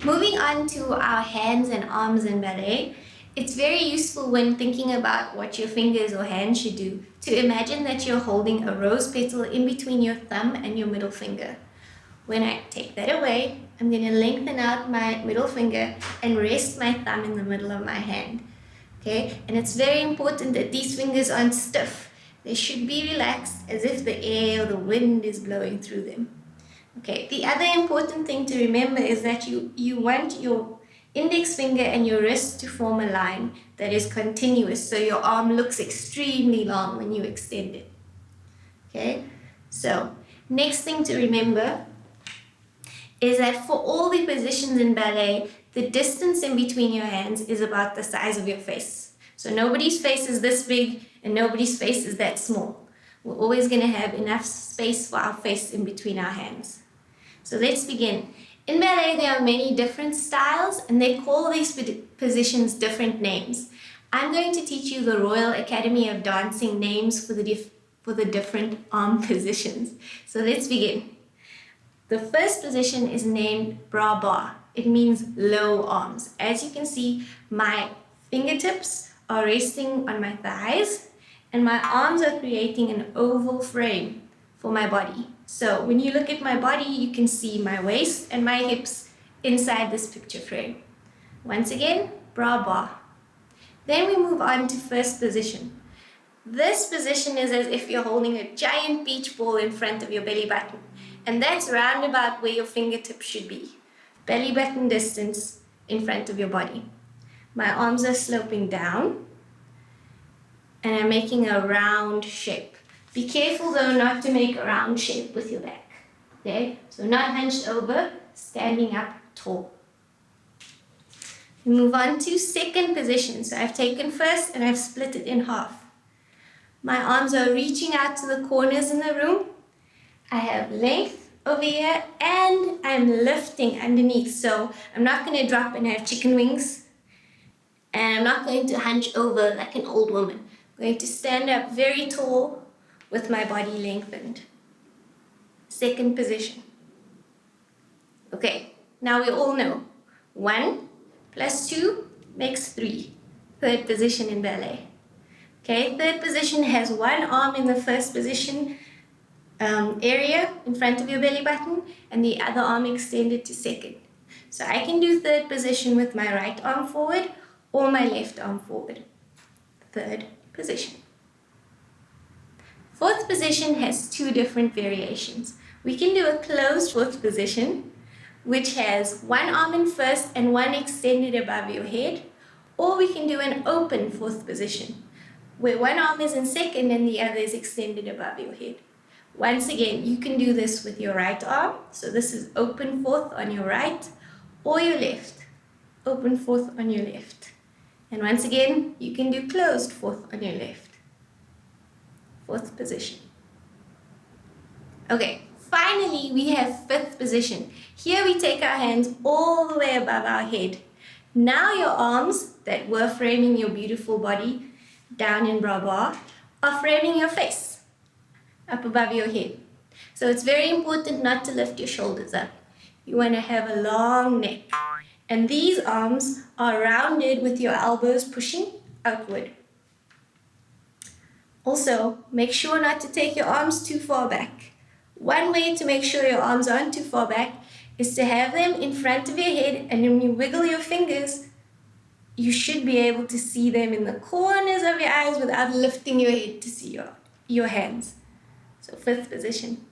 Moving on to our hands and arms in ballet, it's very useful when thinking about what your fingers or hands should do to imagine that you're holding a rose petal in between your thumb and your middle finger. When I take that away, I'm going to lengthen out my middle finger and rest my thumb in the middle of my hand. Okay, and it's very important that these fingers aren't stiff. They should be relaxed as if the air or the wind is blowing through them. Okay, the other important thing to remember is that you want your index finger and your wrist to form a line that is continuous, so your arm looks extremely long when you extend it. Okay, so next thing to remember is that for all the positions in ballet, the distance in between your hands is about the size of your face. So nobody's face is this big and nobody's face is that small. We're always going to have enough space for our face in between our hands. So let's begin. In ballet, there are many different styles and they call these positions different names. I'm going to teach you the Royal Academy of Dancing names for the different arm positions. So let's begin. The first position is named bras bas. It means low arms. As you can see, my fingertips are resting on my thighs and my arms are creating an oval frame for my body. So when you look at my body, you can see my waist and my hips inside this picture frame. Once again, bras bas. Then we move on to first position. This position is as if you're holding a giant beach ball in front of your belly button. And that's round about where your fingertips should be. Belly button distance in front of your body. My arms are sloping down and I'm making a round shape. Be careful though not to make a round shape with your back. Okay, so not hunched over, standing up tall. We move on to second position. So I've taken first and I've split it in half. My arms are reaching out to the corners in the room. I have length over here and I'm lifting underneath. So I'm not going to drop and have chicken wings. And I'm not going to hunch over like an old woman. I'm going to stand up very tall with my body lengthened. Second position. Okay, now we all know 1 plus 2 makes 3. Third position in ballet. Okay, third position has one arm in the first position area in front of your belly button and the other arm extended to second. So I can do third position with my right arm forward or my left arm forward. Third position. Fourth position has 2 different variations. We can do a closed fourth position, which has one arm in first and one extended above your head, or we can do an open fourth position, where one arm is in second and the other is extended above your head. Once again, you can do this with your right arm. So this is open fourth on your right or your left. Open fourth on your left. And once again, you can do closed fourth on your left. Fourth position. Okay, finally we have fifth position. Here we take our hands all the way above our head. Now your arms that were framing your beautiful body down in bras bas are framing your face up above your head. So it's very important not to lift your shoulders up. You want to have a long neck. And these arms are rounded with your elbows pushing outward. Also, make sure not to take your arms too far back. One way to make sure your arms aren't too far back is to have them in front of your head, and when you wiggle your fingers, you should be able to see them in the corners of your eyes without lifting your head to see your hands. So fifth position.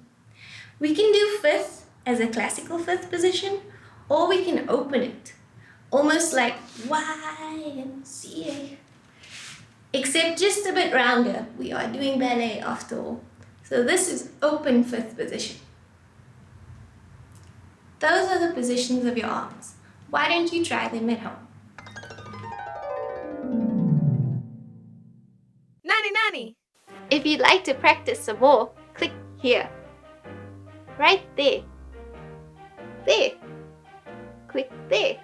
We can do fifth as a classical fifth position, or we can open it, almost like YMCA, except just a bit rounder. We are doing ballet after all. So this is open fifth position. Those are the positions of your arms. Why don't you try them at home? Nani Nani! If you'd like to practice some more, click here. Right there. There. Click there.